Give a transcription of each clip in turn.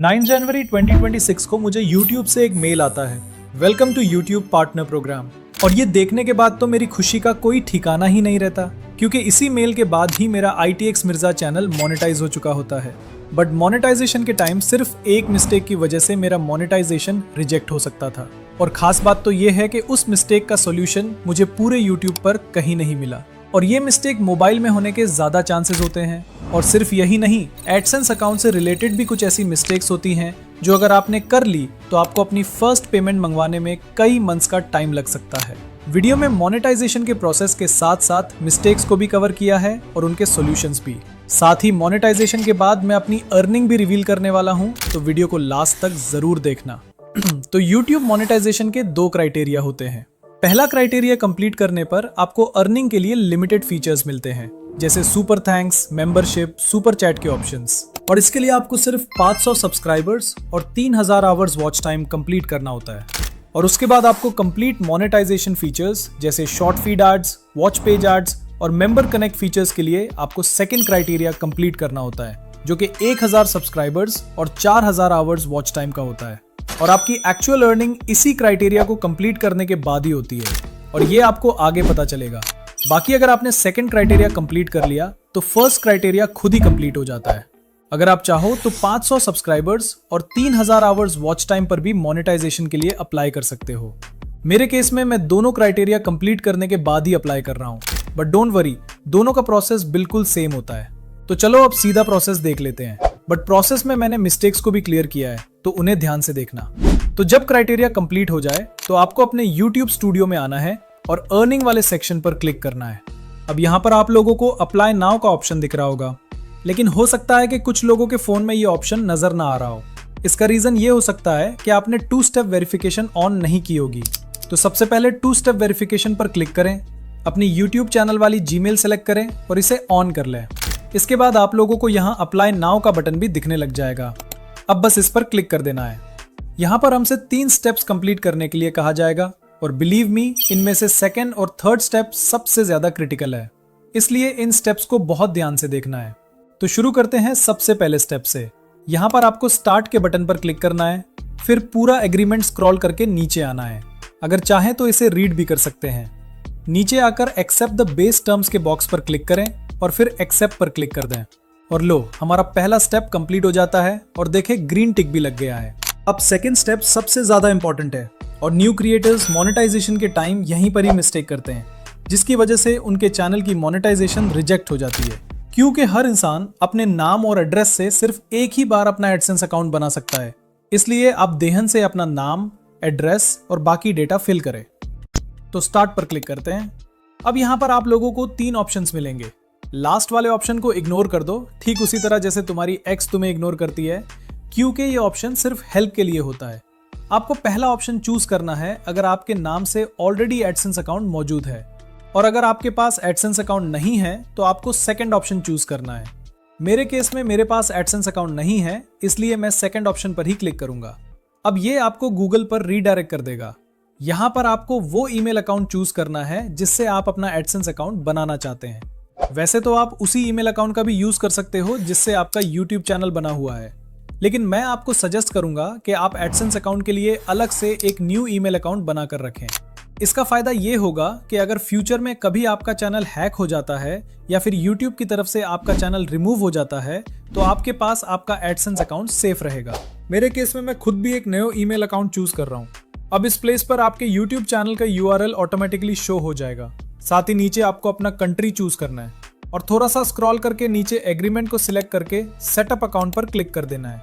9 जनवरी 2026 को मुझे YouTube से एक मेल आता है, welcome to YouTube partner program. और ये देखने के बाद तो मेरी खुशी का कोई ठिकाना ही नहीं रहता, क्योंकि इसी मेल के बाद ही मेरा ITX मिर्जा चैनल मोनेटाइज हो चुका होता है। बट मोनेटाइजेशन के टाइम सिर्फ एक मिस्टेक की वजह से मेरा मोनेटाइजेशन रिजेक्ट हो सकता था। और खास बात तो ये है कि उस मिस्टेक का सोल्यूशन मुझे पूरे YouTube पर कहीं नहीं मिला। और ये मिस्टेक मोबाइल में होने के ज्यादा चांसेस होते हैं। और सिर्फ यही नहीं, एडसेंस अकाउंट से रिलेटेड भी कुछ ऐसी मिस्टेक्स होती हैं जो अगर आपने कर ली तो आपको अपनी फर्स्ट पेमेंट मंगवाने में कई मंथ्स का टाइम लग सकता है। वीडियो में मोनेटाइजेशन के प्रोसेस के साथ साथ मिस्टेक्स को भी कवर किया है और उनके सॉल्यूशंस भी। साथ ही मोनेटाइजेशन के बाद मैं अपनी अर्निंग भी रिवील करने वाला हूं, तो वीडियो को लास्ट तक जरूर देखना। तो YouTube मोनेटाइजेशन के 2 क्राइटेरिया होते हैं। पहला क्राइटेरिया कंप्लीट करने पर आपको अर्निंग के लिए लिमिटेड फीचर्स मिलते हैं, जैसे super thanks, membership, super chat के ऑप्शंस। और इसके लिए आपको सिर्फ 500 सब्सक्राइबर्स और 3000 आवर्स वॉच टाइम कंप्लीट करना होता है। और उसके बाद आपको कंप्लीट मोनेटाइजेशन फीचर्स जैसे short feed ads, watch page ads और मेंबर कनेक्ट फीचर्स के लिए आपको सेकंड क्राइटेरिया कंप्लीट करना होता है, जो कि 1000 सब्सक्राइबर्स और 4000 आवर्स वॉच टाइम का होता है। और आपकी एक्चुअल अर्निंग इसी क्राइटेरिया को कंप्लीट करने के बाद ही होती है, और ये आपको आगे पता चलेगा। बाकी अगर आपने सेकंड क्राइटेरिया कंप्लीट कर लिया तो फर्स्ट क्राइटेरिया खुद ही कंप्लीट हो जाता है। अगर आप चाहो तो 500 सब्सक्राइबर्स और 3000 आवर्स वॉच टाइम पर भी मोनेटाइजेशन के लिए अप्लाई कर सकते हो। मेरे केस में मैं दोनों क्राइटेरिया कंप्लीट करने के बाद ही अप्लाई कर रहा हूँ, बट डोंट वरी, दोनों का प्रोसेस बिल्कुल सेम होता है। तो चलो अब सीधा प्रोसेस देख लेते हैं। बट प्रोसेस में मैंने मिस्टेक्स को भी क्लियर किया है, तो उन्हें ध्यान से देखना। तो जब क्राइटेरिया कंप्लीट हो जाए तो आपको अपने YouTube स्टूडियो में आना है और अर्निंग वाले सेक्शन पर क्लिक करना है। अब यहाँ पर आप लोगों को अप्लाई नाउ का ऑप्शन दिख रहा होगा, लेकिन हो सकता है कि कुछ लोगों के फोन में ये ऑप्शन नजर ना आ रहा हो। इसका रीजन ये हो सकता है कि आपने 2 स्टेप वेरिफिकेशन ऑन नहीं की होगी। तो सबसे पहले 2 स्टेप वेरिफिकेशन पर क्लिक करें, अपनी YouTube चैनल वाली जीमेल सेलेक्ट करें और इसे ऑन कर लें। इसके बाद आप लोगों को यहाँ अप्लाई नाउ का बटन भी दिखने लग जाएगा। अब बस इस पर क्लिक कर देना है। यहाँ पर हमसे 3 स्टेप्स कंप्लीट करने के लिए कहा जाएगा, और बिलीव मी, इनमें से सेकंड और थर्ड स्टेप सबसे ज्यादा क्रिटिकल है, इसलिए इन स्टेप्स को बहुत ध्यान से देखना है। तो शुरू करते हैं सबसे पहले स्टेप से। यहाँ पर आपको स्टार्ट के बटन पर क्लिक करना है, फिर पूरा एग्रीमेंट स्क्रॉल करके नीचे आना है। अगर चाहें तो इसे रीड भी कर सकते हैं। नीचे आकर एक्सेप्ट द बेस टर्म्स के बॉक्स पर क्लिक करें और फिर एक्सेप्ट पर क्लिक कर दें। और लो, हमारा पहला स्टेप कंप्लीट हो जाता है और देखें ग्रीन टिक भी लग गया है। अब सेकंड स्टेप सबसे ज्यादा इंपॉर्टेंट है, और न्यू क्रिएटर्स मोनेटाइजेशन के टाइम यहीं पर ही मिस्टेक करते हैं, जिसकी वजह से उनके चैनल की मोनेटाइजेशन रिजेक्ट हो जाती है। क्योंकि हर इंसान अपने नाम और एड्रेस से सिर्फ एक ही बार अपना एडसेंस अकाउंट बना सकता है, इसलिए आप देहन से अपना नाम, एड्रेस और बाकी डेटा फिल करें। तो स्टार्ट पर क्लिक करते हैं। अब यहाँ पर आप लोगों को 3 ऑप्शंस मिलेंगे। लास्ट वाले ऑप्शन को इग्नोर कर दो, ठीक उसी तरह जैसे तुम्हारी एक्स तुम्हें इग्नोर करती है, क्योंकि ये ऑप्शन सिर्फ हेल्प के लिए होता है। आपको पहला ऑप्शन चूज करना है अगर आपके नाम से ऑलरेडी एडसेंस अकाउंट मौजूद है, और अगर आपके पास एडसेंस अकाउंट नहीं है तो आपको सेकंड ऑप्शन चूज करना है। मेरे केस में मेरे पास एडसेंस अकाउंट नहीं है, इसलिए मैं सेकंड ऑप्शन पर ही क्लिक करूंगा। अब ये आपको गूगल पर रीडायरेक्ट कर देगा। यहाँ पर आपको वो ईमेल अकाउंट चूज करना है जिससे आप अपना एडसेंस अकाउंट बनाना चाहते हैं। वैसे तो आप उसी ईमेल अकाउंट का भी यूज कर सकते हो जिससे आपका YouTube चैनल बना हुआ है, लेकिन मैं आपको सजेस्ट करूंगा कि आप एडसेंस अकाउंट के लिए अलग से एक न्यू ईमेल अकाउंट बनाकर रखें। इसका फायदा ये होगा कि अगर फ्यूचर में कभी आपका चैनल हैक हो जाता है या फिर YouTube की तरफ से आपका चैनल रिमूव हो जाता है, तो आपके पास आपका एडसेंस अकाउंट सेफ रहेगा। मेरे केस में मैं खुद भी एक नया ईमेल अकाउंट चूज कर रहा हूँ। अब इस प्लेस पर आपके YouTube चैनल का URL ऑटोमेटिकली शो हो जाएगा। साथ ही नीचे आपको अपना कंट्री चूज करना है और थोड़ा सा स्क्रॉल करके नीचे एग्रीमेंट को सिलेक्ट करके सेटअप अकाउंट पर क्लिक कर देना है।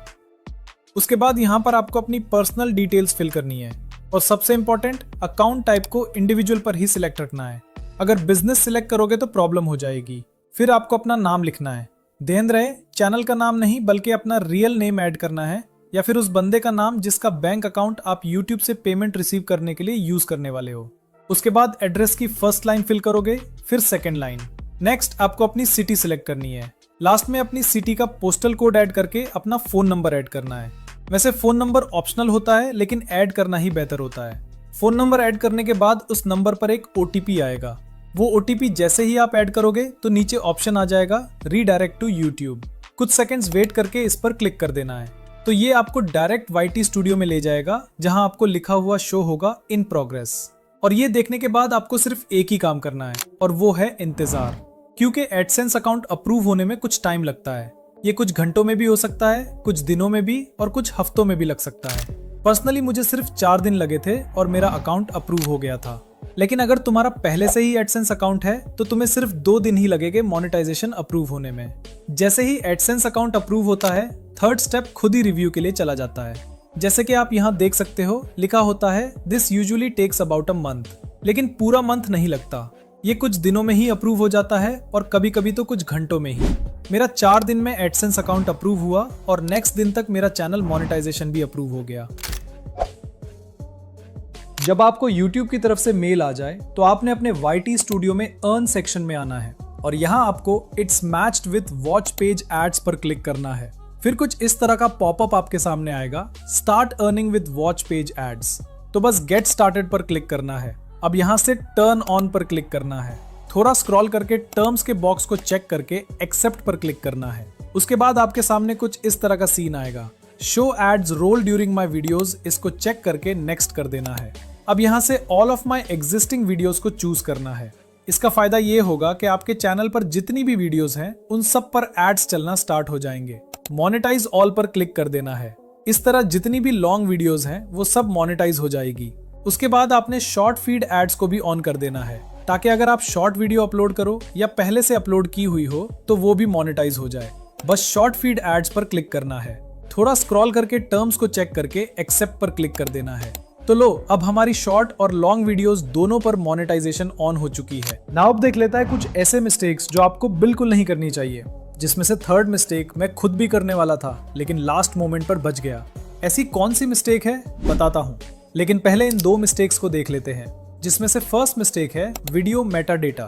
उसके बाद यहाँ पर आपको अपनी पर्सनल डिटेल्स फिल करनी है, और सबसे इंपॉर्टेंट, अकाउंट टाइप को इंडिविजुअल पर ही सिलेक्ट रखना है। अगर बिजनेस सिलेक्ट करोगे तो प्रॉब्लम हो जाएगी। फिर आपको अपना नाम लिखना है। ध्यान रहे, चैनल का नाम नहीं बल्कि अपना रियल नेम ऐड करना है, या फिर उस बंदे का नाम जिसका बैंक अकाउंट आप YouTube से पेमेंट रिसीव करने के लिए यूज करने वाले हो। उसके बाद एड्रेस की फर्स्ट लाइन फिल करोगे, फिर सेकंड लाइन। नेक्स्ट आपको अपनी सिटी सिलेक्ट करनी है। लास्ट में अपनी सिटी का पोस्टल कोड ऐड करके अपना फोन नंबर ऐड करना है। वैसे फोन नंबर ऑप्शनल होता है, लेकिन ऐड करना ही बेहतर होता है। फोन नंबर ऐड करने के बाद उस नंबर पर एक OTP आएगा। वो OTP जैसे ही आप ऐड करोगे तो नीचे ऑप्शन आ जाएगा रीडायरेक्ट टू YouTube। कुछ सेकंड्स वेट करके इस पर क्लिक कर देना है। तो ये आपको डायरेक्ट YT स्टूडियो में ले जाएगा जहां आपको लिखा हुआ शो होगा इन प्रोग्रेस। और ये देखने के बाद आपको सिर्फ एक ही काम करना है और वो है इंतजार, क्योंकि एडसेंस अकाउंट अप्रूव होने में कुछ टाइम लगता है। ये कुछ घंटों में भी हो सकता है, कुछ दिनों में भी और कुछ हफ्तों में भी लग सकता है। पर्सनली मुझे सिर्फ 4 दिन लगे थे और मेरा अकाउंट अप्रूव हो गया था। लेकिन अगर तुम्हारा पहले से ही एडसेंस अकाउंट है तो तुम्हें सिर्फ 2 दिन ही लगेंगे मोनेटाइजेशन अप्रूव होने में। जैसे ही एडसेंस अकाउंट अप्रूव होता है, थर्ड स्टेप खुद ही रिव्यू के लिए चला जाता है। जैसे कि आप यहाँ देख सकते हो, लिखा होता है this usually takes about a month, लेकिन पूरा मंथ नहीं लगता। ये कुछ दिनों में ही अप्रूव हो जाता है और कभी कभी तो कुछ घंटों में ही। मेरा 4 दिन में एडसेंस अकाउंट अप्रूव हुआ और नेक्स्ट दिन तक मेरा चैनल मोनेटाइजेशन भी अप्रूव हो गया। जब आपको YouTube की तरफ से मेल आ जाए तो आपने अपने YT स्टूडियो में अर्न सेक्शन में आना है और यहाँ आपको it's matched with watch page ads पर क्लिक करना है। फिर कुछ इस तरह का पॉपअप आपके सामने आएगा, start earning with watch page ads. तो बस गेट स्टार्टेड पर क्लिक करना है। अब यहाँ से टर्न ऑन पर क्लिक करना है। थोड़ा स्क्रॉल करके टर्म्स के बॉक्स को चेक करके एक्सेप्ट पर क्लिक करना है। उसके बाद आपके सामने कुछ इस तरह का सीन आएगा, show ads roll during my videos. इसको चेक करके नेक्स्ट कर देना है। अब यहाँ से all of my existing videos को चूज करना है। इसका फायदा ये होगा कि आपके चैनल पर जितनी भी वीडियोस हैं उन सब पर एड्स चलना स्टार्ट हो जाएंगे। मोनेटाइज ऑल पर क्लिक कर देना है। इस तरह जितनी भी लॉन्ग वीडियोस हैं वो सब मोनेटाइज हो जाएगी। उसके बाद आपने शॉर्ट फीड एड्स को भी ऑन कर देना है, ताकि अगर आप शॉर्ट वीडियो अपलोड करो या पहले से अपलोड की हुई हो तो वो भी मोनेटाइज हो जाए। बस शॉर्ट फीड एड्स पर क्लिक करना है। थोड़ा स्क्रॉल करके टर्म्स को चेक करके एक्सेप्ट पर क्लिक कर देना है। तो लो, अब हमारी शॉर्ट और लॉन्ग वीडियोस दोनों पर मोनेटाइजेशन ऑन हो चुकी है। नाउ अब देख लेता है कुछ ऐसे मिस्टेक्स जो आपको बिल्कुल नहीं करनी चाहिए, जिसमें से थर्ड मिस्टेक मैं खुद भी करने वाला था लेकिन लास्ट मोमेंट पर बच गया। ऐसी कौन सी मिस्टेक है बताता हूँ, लेकिन पहले इन 2 मिस्टेक्स को देख लेते हैं। जिसमें से फर्स्ट मिस्टेक है वीडियो मेटा डेटा।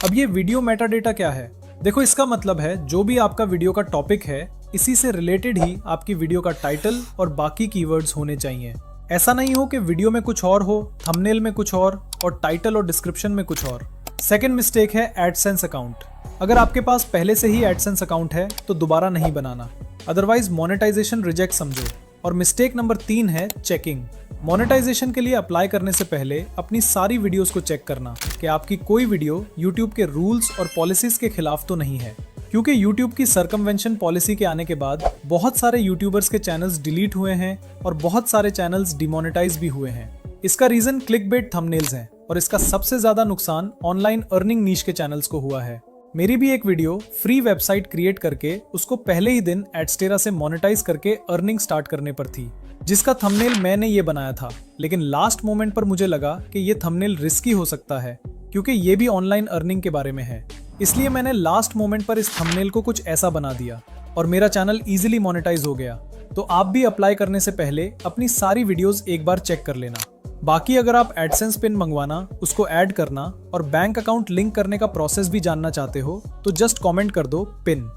अब ये वीडियो मेटा डेटा क्या है? देखो, इसका मतलब है जो भी आपका वीडियो का टॉपिक है इसी से रिलेटेड ही आपकी वीडियो का टाइटल और बाकी कीवर्ड्स होने चाहिए। ऐसा नहीं हो कि वीडियो में कुछ और हो, थंबनेल में कुछ और टाइटल और डिस्क्रिप्शन में कुछ और। सेकंड मिस्टेक है एडसेंस अकाउंट। अगर आपके पास पहले से ही एडसेंस अकाउंट है तो दोबारा नहीं बनाना, अदरवाइज मोनेटाइजेशन रिजेक्ट समझो। और मिस्टेक नंबर 3 है चेकिंग। मोनेटाइजेशन के लिए अप्लाई करने से पहले अपनी सारी वीडियोस को चेक करना कि आपकी कोई वीडियो यूट्यूब के रूल्स और पॉलिसीज के खिलाफ तो नहीं है, क्योंकि यूट्यूब की सर्कमवेंशन पॉलिसी के आने के बाद बहुत सारे यूट्यूबर्स के चैनल्स डिलीट हुए हैं और बहुत सारे चैनल्स डिमोनेटाइज भी हुए हैं। इसका रीजन क्लिकबेट थंबनेल्स हैं और इसका सबसे ज्यादा नुकसान ऑनलाइन अर्निंग नीश के चैनल्स को हुआ है। मेरी भी एक वीडियो फ्री वेबसाइट क्रिएट करके उसको पहले ही दिन एडस्टेरा से मोनेटाइज करके अर्निंग स्टार्ट करने पर थी, जिसका थंबनेल मैंने ये बनाया था। लेकिन लास्ट मोमेंट पर मुझे लगा कि ये थंबनेल रिस्की हो सकता है, क्योंकि ये भी ऑनलाइन अर्निंग के बारे में है। इसलिए मैंने लास्ट मोमेंट पर इस थंबनेल को कुछ ऐसा बना दिया और मेरा चैनल इजीली मोनेटाइज हो गया। तो आप भी अप्लाई करने से पहले अपनी सारी वीडियोस एक बार चेक कर लेना। बाकी अगर आप एडसेंस पिन मंगवाना, उसको ऐड करना और बैंक अकाउंट लिंक करने का प्रोसेस भी जानना चाहते हो तो जस्ट कमेंट कर दो पिन।